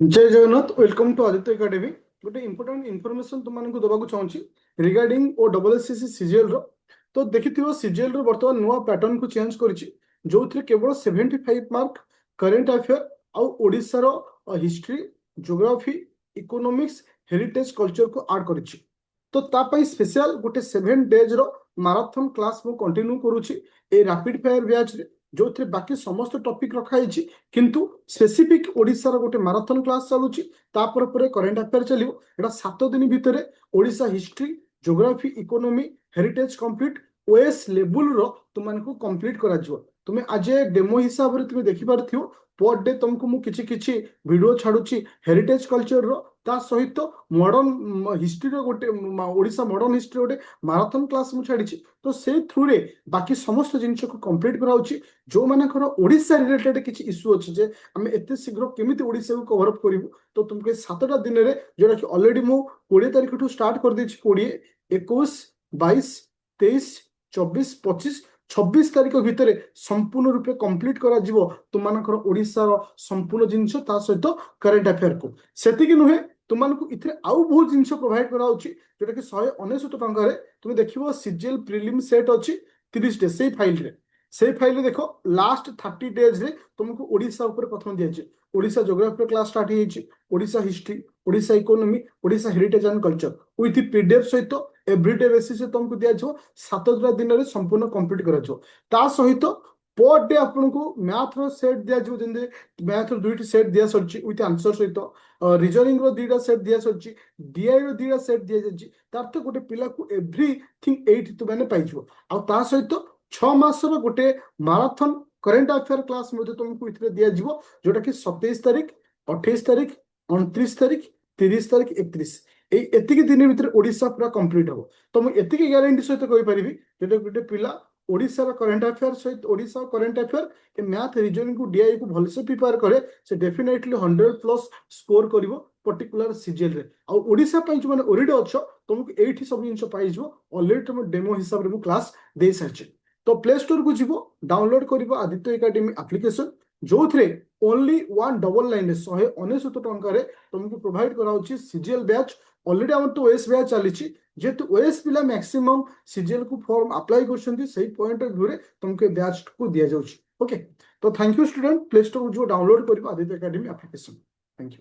जय Jagannath welcome to Aditya academy गोटे important information तुमको दबाक चाहूँगी regarding O double S C CGL रो। तो देखिथिबो सीजीएल रो वर्तमान नुआ पैटर्न को चेंज करिछि जो केवल 75 मार्क करेंट अफेयर आउ ओडिसा रो history geography economics heritage culture को ऐड करिछि। तो तापाई स्पेशल गोटे 7 डेज रो मैराथन क्लास मु कंटिन्यू करूछि ए रैपिड फायर बैच रे जो बाकी समस्त टॉपिक रखा है किंतु स्पेसिफिक ओडिशा गोटे मैराथन क्लास चलुची तापर पर करेंट अफेयर चलियो एटा 7 दिन भितर Odisha history geography economy heritage complete OS level रो तुमको कंप्लीट करा जिवो। तुमे आज डेमो हिसाब रे तुमे देखि पारथियो पर डे तुमको मु किछि किछि वीडियो छाडुची हेरिटेज कल्चर रो ता सहित मॉडर्न हिस्ट्री रो गोटे ओडिशा मॉडर्न हिस्ट्री गोटे मैराथन क्लास मु छाडिची। तो से थ्रू रे बाकी समस्त जिनिस को कंप्लीट कराउची जो मानकर ओडिशा रिलेटेड किछि इश्यू अछि जे हम एते शीघ्र केमिति ओडिशा को कवर अप करिवु। तो तुमके 7टा दिन रे जोरा कि ऑलरेडी मु 20 तारिख ठू स्टार्ट कर देछि 20 21 22 23 24 25 26 तारिख भितर संपूर्ण रूपे कंप्लीट करा जिवो तुमनकर ओडिशा रो संपूर्ण जिनिस ता सहित करेंट अफेयर को सेतिकी नुहे तुमको इथे आउ बहुत जिनिस प्रोवाइड करा होछि जोटा कि 199 टंका रे तुम देखिबो सीजीएल प्रीलिम सेट अछि 30 डे से फाइल देखो लास्ट 30 डेज रे तुमको ओडिशा ऊपर प्रथम दिया जाए ओडिशा ज्योग्राफी क्लास स्टार्ट होइछि Odisha history Odisha economy Odisha heritage and culture with PDF सहित एवरीडे बेसिस तुमको दिया जाओ 7 दिन रे संपूर्ण कंप्लीट करा जाओ। ता सहित पर डे आपको मैथ रो सेट दिया जाओ जंदे मैथ रो दुईटी सेट दिया सरछि विथ आंसर सहित रीजनिंग रो दुईटा सेट दिया सरछि डीआई रो दुईटा सेट दिया जाछि तार तो गोटे पिला को एवरीथिंग 8 तो माने पाइजो आ ता सहित 6 मासर गोटे मैराथन करेंट अफेयर क्लास तुमको इथे दिया जिवो जोटा कि 27 तारिख 28 तारिख 29 तारिख 30 तारिख 31 एतिकी दिन भितर ओडिशा पूरा कंप्लीट हो। तो मुझे एतिकी ग्यारंटी सहित कहि परिबी जे गोटे पिला ओडिशा रो करेंट अफेयर सहित ओडिशा करेंट अफेयर ए मैथ रीजनिंग को डीआई को भलसे प्रिपेयर करे से डेफिनेटली 100 प्लस स्कोर करिवो पर्टिकुलर सीजीएल रे। आ ओडिशा पई जो माने ओरिड अछो तुमको एठी सब जिंस पाइ जिवो ऑलरेडी तुम डेमो हिसाब रे मु क्लास दे सारछि। तो प्ले स्टोर को जीवो डाउनलोड करिवो आदित्य एकेडमी एप्लिकेशन जो थे ओनली 199 199 टंका रे तुमको प्रोवाइड कराउछि सीजीएल बैच ऑलरेडी हम तो ओएस बैच चली जेहेतु ओएस पिला मैक्सिमम सीजीएल को फॉर्म अप्लाई करछंती सही पॉइंट ऑफ व्यू रे तुमके बैच को दिया जाउछि। ओके तो thank you student Play Store को जो डाउनलोड करिवो Aditya academy application. Thank you.